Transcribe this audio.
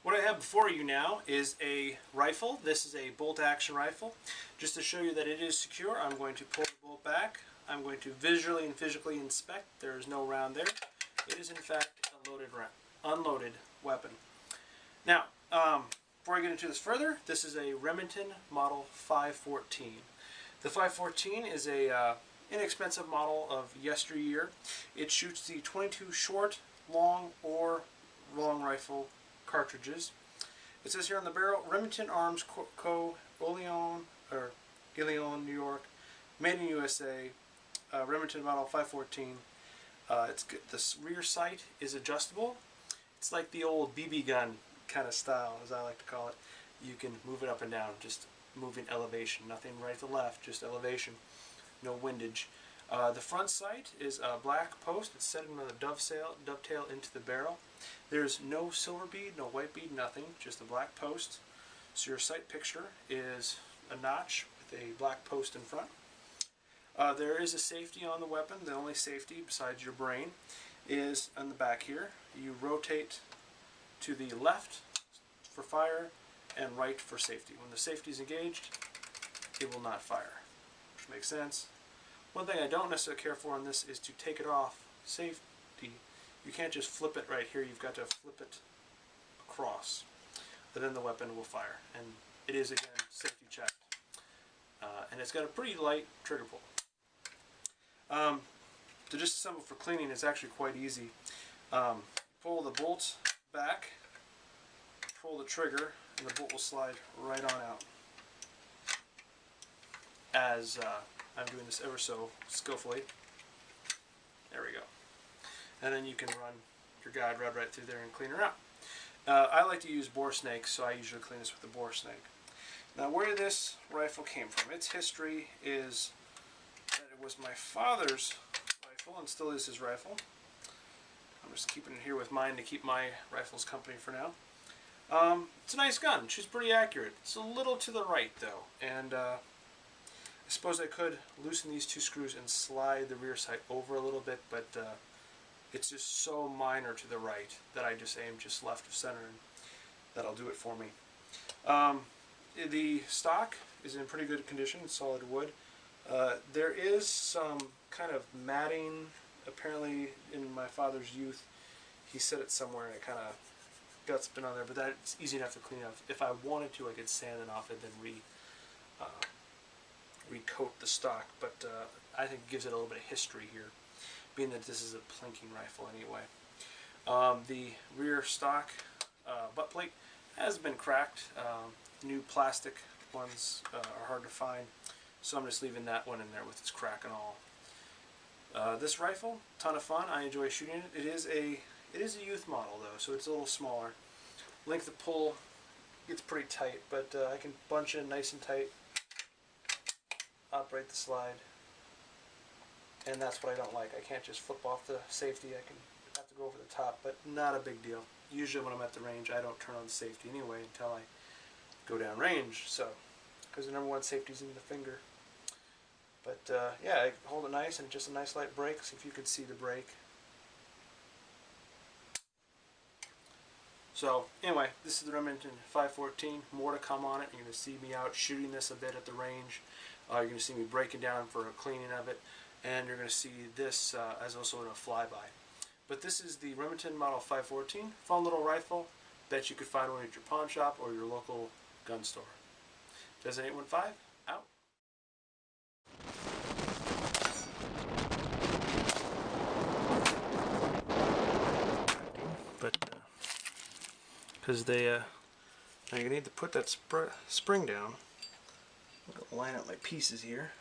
What I have before you now is a rifle. This is a bolt action rifle. Just to show you that it is secure, I'm going to pull the bolt back. I'm going to visually and physically inspect. There is no round there. It is in fact a loaded unloaded weapon. Now, before I get into this further, this is a Remington model 514. The 514 is a inexpensive model of yesteryear. It shoots the 22 short, long, or long rifle cartridges. It says here on the barrel, Remington Arms Co. Ilion, New York, made in USA, Remington model 514. The rear sight is adjustable. It's like the old BB gun kind of style, as I like to call it. You can move it up and down, just moving elevation. Nothing right to left, just elevation. No windage. The front sight is a black post. It's set in with a dovetail into the barrel. There's no silver bead, no white bead, nothing, just a black post. So your sight picture is a notch with a black post in front. There is a safety on the weapon. The only safety besides your brain is on the back here. You rotate to the left for fire and right for safety. When the safety is engaged, it will not fire, which makes sense. One thing I don't necessarily care for on this is to take it off safety. You can't just flip it right here. You've got to flip it across. Then the weapon will fire. And it is, again, safety checked. And it's got a pretty light trigger pull. To disassemble for cleaning is actually quite easy. Pull the bolt back, pull the trigger, and the bolt will slide right on out. As I'm doing this ever so skillfully. There we go. And then you can run your guide rod right through there and clean her out. I like to use bore snakes, so I usually clean this with a bore snake. Now, where this rifle came from, its history is that it was my father's rifle and still is his rifle. I'm just keeping it here with mine to keep my rifles company for now. It's a nice gun. She's pretty accurate. It's a little to the right, though, and I suppose I could loosen these two screws and slide the rear sight over a little bit, but it's just so minor to the right that I just aim just left of center, and that'll do it for me. The stock is in pretty good condition, solid wood. There is some kind of matting, apparently in my father's youth. He set it somewhere and it kind of got something on there, but that's easy enough to clean up. If I wanted to, I could sand it off and then recoat the stock, but I think it gives it a little bit of history here, being that this is a plinking rifle anyway. The rear stock butt plate has been cracked. New plastic ones are hard to find, so I'm just leaving that one in there with its crack and all. This rifle, ton of fun. I enjoy shooting it. It is a youth model though, so it's a little smaller. Length of pull gets pretty tight, but I can bunch in nice and tight, operate the slide, and that's what I don't like. I can't just flip off the safety. I can have to go over the top, but not a big deal. Usually when I'm at the range, I don't turn on the safety anyway until I go down range, so because the number one safety is in the finger. But yeah, I hold it nice, and just a nice light brake. See if you can see the brake. So anyway, this is the Remington 514. More to come on it. You're going to see me out shooting this a bit at the range. You're going to see me breaking down for a cleaning of it, and you're going to see this as also in a flyby. But this is the Remington Model 514. Fun little rifle. Bet you could find one at your pawn shop or your local gun store. Desert 815, out. But because now you're gonna need to put that spring down. I'm gonna line up my pieces here.